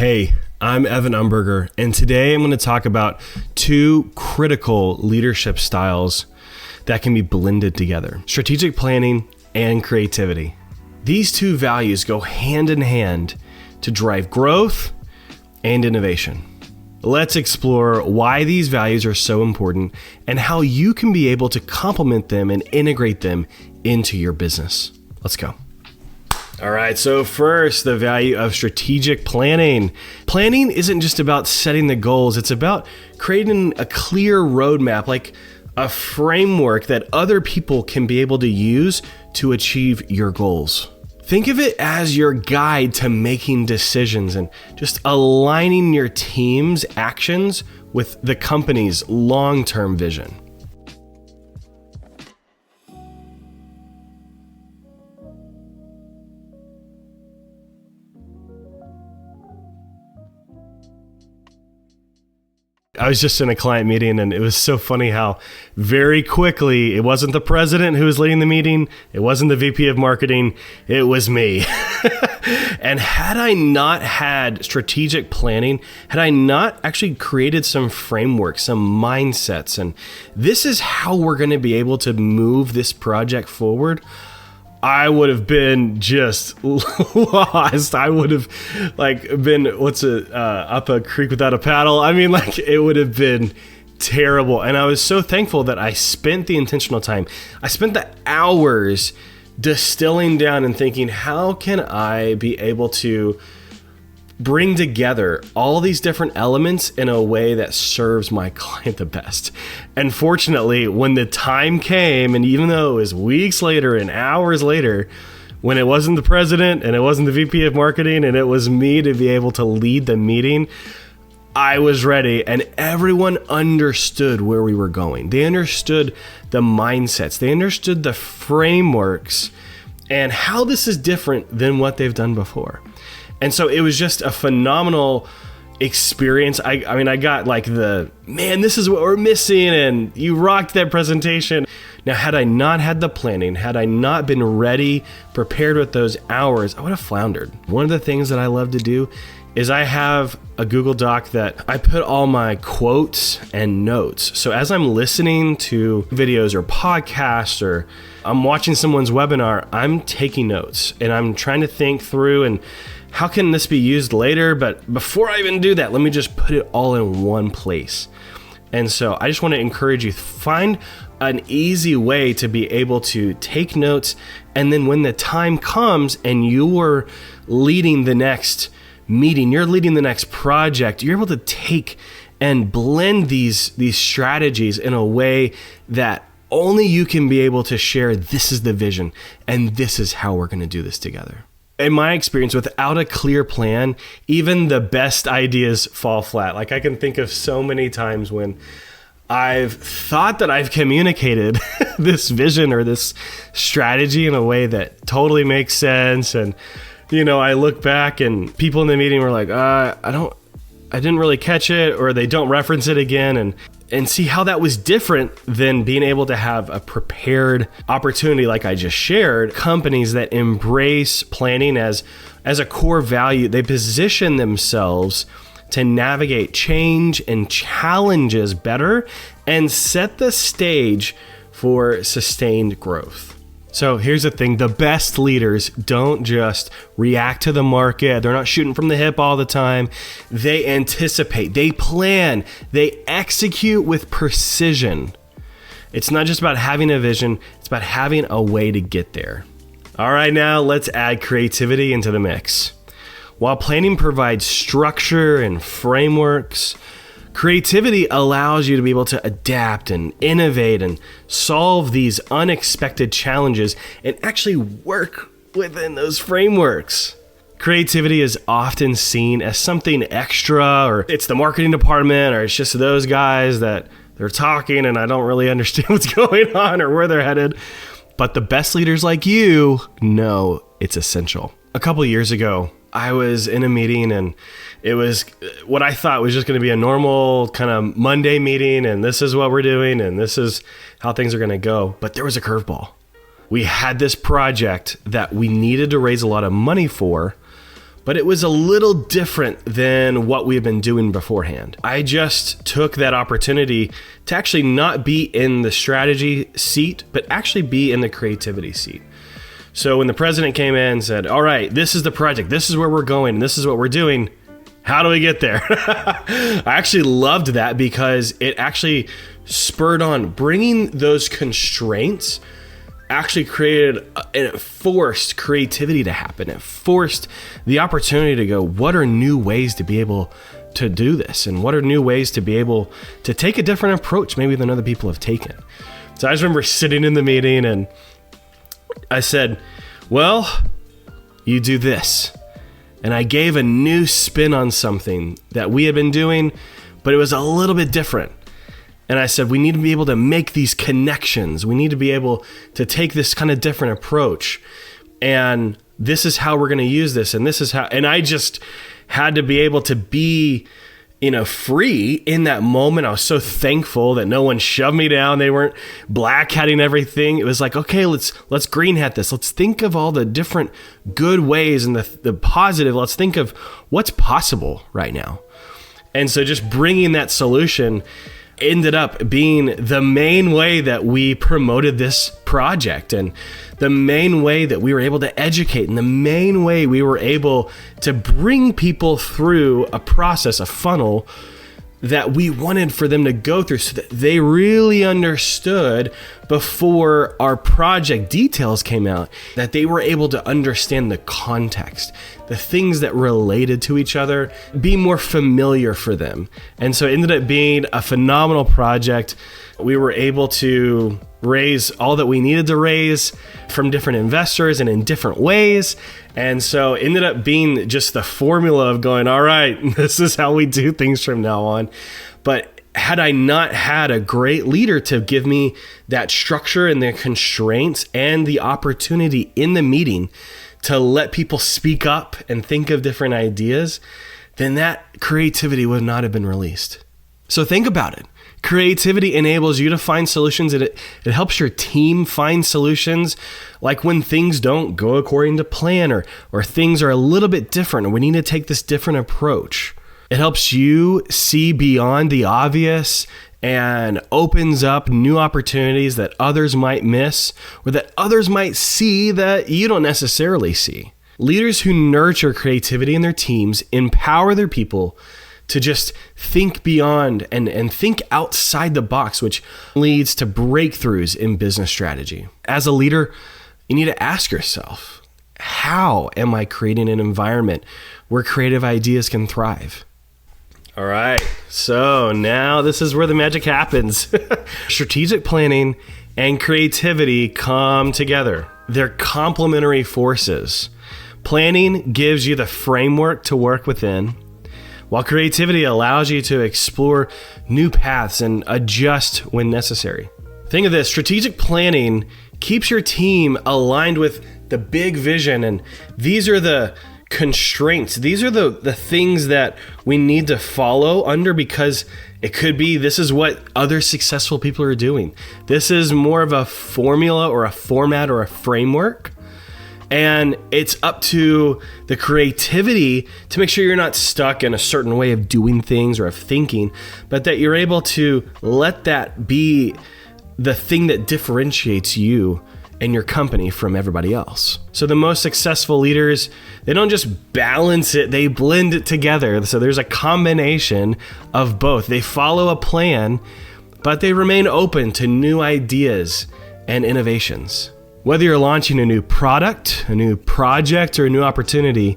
Hey, I'm Evan Umberger, and today I'm going to talk about two critical leadership styles that can be blended together: strategic planning and creativity. These two values go hand in hand to drive growth and innovation. Let's explore why these values are so important and how you can be able to complement them and integrate them into your business. Let's go. All right, so first, the value of strategic planning. Planning isn't just about setting the goals, it's about creating a clear roadmap, like a framework that other people can be able to use to achieve your goals. Think of it as your guide to making decisions and just aligning your team's actions with the company's long-term vision. I was just in a client meeting, and it was so funny how very quickly, it wasn't the president who was leading the meeting, it wasn't the VP of marketing, it was me. And had I not had strategic planning, had I not actually created some frameworks, some mindsets, and this is how we're going to be able to move this project forward, I would have been just lost. I would have been, up a creek without a paddle. I mean, it would have been terrible. And I was so thankful that I spent the intentional time. I spent the hours distilling down and thinking, how can I be able to bring together all these different elements in a way that serves my client the best. And fortunately, when the time came, and even though it was weeks later and hours later, when it wasn't the president and it wasn't the VP of marketing and it was me to be able to lead the meeting, I was ready, and everyone understood where we were going. They understood the mindsets, they understood the frameworks and how this is different than what they've done before. And so it was just a phenomenal experience. I got this is what we're missing, and you rocked that presentation. Now, had I not had the planning, had I not been ready, prepared with those hours, I would have floundered. One of the things that I love to do is I have a Google Doc that I put all my quotes and notes. So as I'm listening to videos or podcasts, or I'm watching someone's webinar, I'm taking notes and I'm trying to think through and how can this be used later? But before I even do that, let me just put it all in one place. And so I just want to encourage you, find an easy way to be able to take notes. And then when the time comes and you are leading the next meeting, you're leading the next project, you're able to take and blend these strategies in a way that only you can be able to share. This is the vision, and this is how we're going to do this together. In my experience, without a clear plan, even the best ideas fall flat. I can think of so many times when I've thought that I've communicated this vision or this strategy in a way that totally makes sense. And, I look back and people in the meeting were like, I didn't really catch it, or they don't reference it again. And see how that was different than being able to have a prepared opportunity like I just shared. Companies that embrace planning as a core value, they position themselves to navigate change and challenges better and set the stage for sustained growth. So here's the thing, the best leaders don't just react to the market. They're not shooting from the hip all the time. They anticipate, they plan, they execute with precision. It's not just about having a vision, it's about having a way to get there. All right, now let's add creativity into the mix. While planning provides structure and frameworks, creativity allows you to be able to adapt and innovate and solve these unexpected challenges and actually work within those frameworks. Creativity is often seen as something extra, or it's the marketing department, or it's just those guys that they're talking and I don't really understand what's going on or where they're headed. But the best leaders like you know it's essential. A couple years ago, I was in a meeting, and it was what I thought was just going to be a normal kind of Monday meeting, and this is what we're doing, and this is how things are going to go. But there was a curveball. We had this project that we needed to raise a lot of money for, but it was a little different than what we had been doing beforehand. I just took that opportunity to actually not be in the strategy seat, but actually be in the creativity seat. So when the president came in and said, all right, this is the project, this is where we're going, and this is what we're doing, how do we get there? I actually loved that because it actually spurred on bringing those constraints, actually created and it forced creativity to happen. It forced the opportunity to go, what are new ways to be able to do this? And what are new ways to be able to take a different approach maybe than other people have taken? So I just remember sitting in the meeting and I said, well, you do this. And I gave a new spin on something that we had been doing, but it was a little bit different. And I said, we need to be able to make these connections. We need to be able to take this kind of different approach. And this is how we're going to use this. And this is how, and I just had to be able to be, free in that moment. I was so thankful that no one shoved me down. They weren't black hatting everything. It was like, okay, let's green hat this. Let's think of all the different good ways and the positive. Let's think of what's possible right now. And so just bringing that solution ended up being the main way that we promoted this project and the main way that we were able to educate and the main way we were able to bring people through a process, a funnel that we wanted for them to go through so that they really understood before our project details came out, that they were able to understand the context, the things that related to each other, be more familiar for them. And so it ended up being a phenomenal project. We were able to raise all that we needed to raise from different investors and in different ways. And so it ended up being just the formula of going, all right, this is how we do things from now on. But had I not had a great leader to give me that structure and the constraints and the opportunity in the meeting to let people speak up and think of different ideas, then that creativity would not have been released. So think about it. Creativity enables you to find solutions, and it helps your team find solutions, like when things don't go according to plan or things are a little bit different and we need to take this different approach. It helps you see beyond the obvious and opens up new opportunities that others might miss or that others might see that you don't necessarily see. Leaders who nurture creativity in their teams empower their people to just think beyond and think outside the box, which leads to breakthroughs in business strategy. As a leader, you need to ask yourself, how am I creating an environment where creative ideas can thrive? All right, so now this is where the magic happens. Strategic planning and creativity come together. They're complementary forces. Planning gives you the framework to work within, while creativity allows you to explore new paths and adjust when necessary. Think of this, strategic planning keeps your team aligned with the big vision, and these are the constraints. These are the things that we need to follow under, because it could be this is what other successful people are doing. This is more of a formula or a format or a framework. And it's up to the creativity to make sure you're not stuck in a certain way of doing things or of thinking, but that you're able to let that be the thing that differentiates you and your company from everybody else. So the most successful leaders, they don't just balance it, they blend it together. So there's a combination of both. They follow a plan, but they remain open to new ideas and innovations. Whether you're launching a new product, a new project, or a new opportunity,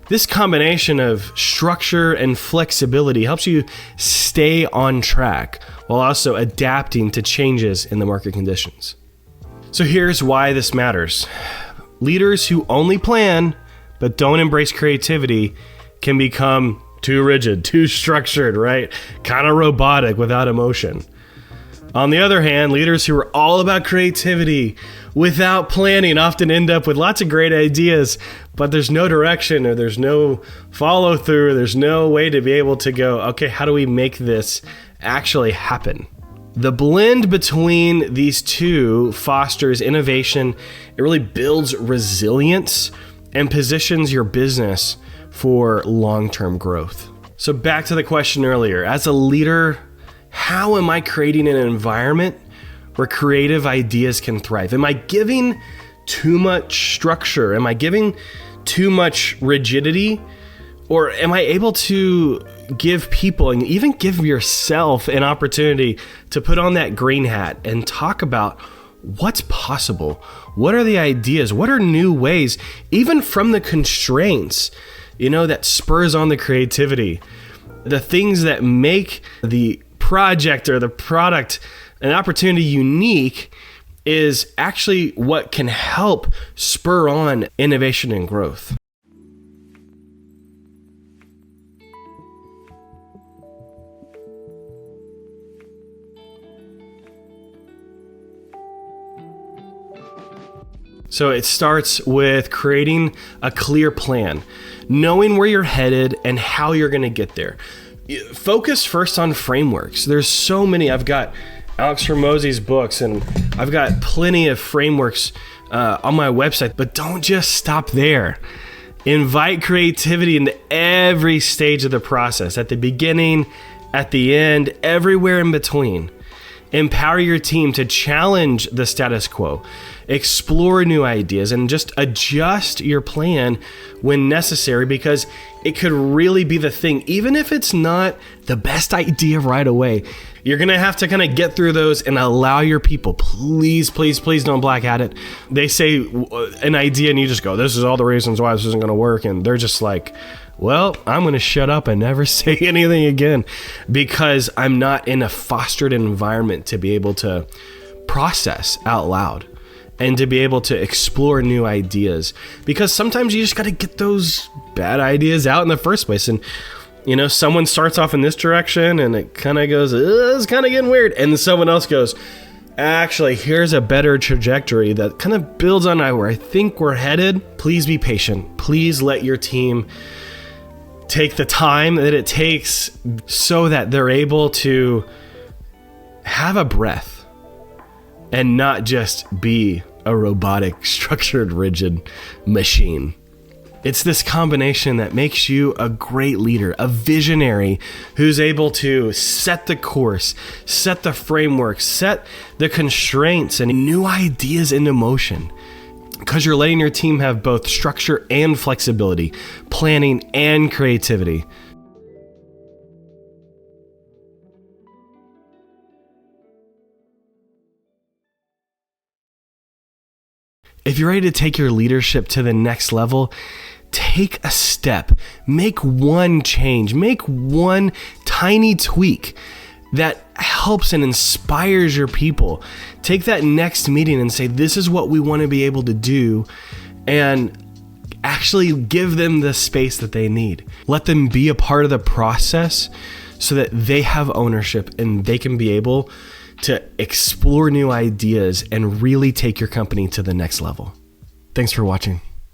this combination of structure and flexibility helps you stay on track while also adapting to changes in the market conditions. So here's why this matters. Leaders who only plan but don't embrace creativity can become too rigid, too structured, right? Kind of robotic without emotion. On the other hand, leaders who are all about creativity without planning often end up with lots of great ideas, but there's no direction or there's no follow through, there's no way to be able to go, okay, how do we make this actually happen? The blend between these two fosters innovation. It really builds resilience and positions your business for long-term growth. So back to the question earlier, as a leader, how am I creating an environment where creative ideas can thrive? Am I giving too much structure? Am I giving too much rigidity? Or am I able to give people and even give yourself an opportunity to put on that green hat and talk about what's possible? What are the ideas? What are new ways, even from the constraints, that spurs on the creativity? The things that make the project or the product an opportunity unique is actually what can help spur on innovation and growth. So it starts with creating a clear plan, knowing where you're headed and how you're going to get there. Focus first on frameworks. There's so many. I've got Alex Hormozi's books, and I've got plenty of frameworks on my website, but don't just stop there. Invite creativity into every stage of the process, at the beginning, at the end, everywhere in between. Empower your team to challenge the status quo, explore new ideas, and just adjust your plan when necessary, because it could really be the thing. Even if it's not the best idea right away, you're going to have to kind of get through those and allow your people, please don't black hat it. They say an idea and you just go, this is all the reasons why this isn't going to work. And they're just like, well, I'm going to shut up and never say anything again, because I'm not in a fostered environment to be able to process out loud and to be able to explore new ideas. Because sometimes you just got to get those bad ideas out in the first place. And, someone starts off in this direction and it kind of goes, it's kind of getting weird. And then someone else goes, actually, here's a better trajectory that kind of builds on where I think we're headed. Please be patient. Please let your team take the time that it takes so that they're able to have a breath and not just be a robotic, structured, rigid machine. It's this combination that makes you a great leader, a visionary who's able to set the course, set the framework, set the constraints and new ideas into motion. Because you're letting your team have both structure and flexibility, planning and creativity. If you're ready to take your leadership to the next level, take a step, make one change, make one tiny tweak that helps and inspires your people. Take that next meeting and say, this is what we want to be able to do, and actually give them the space that they need. Let them be a part of the process so that they have ownership and they can be able to explore new ideas and really take your company to the next level. Thanks for watching.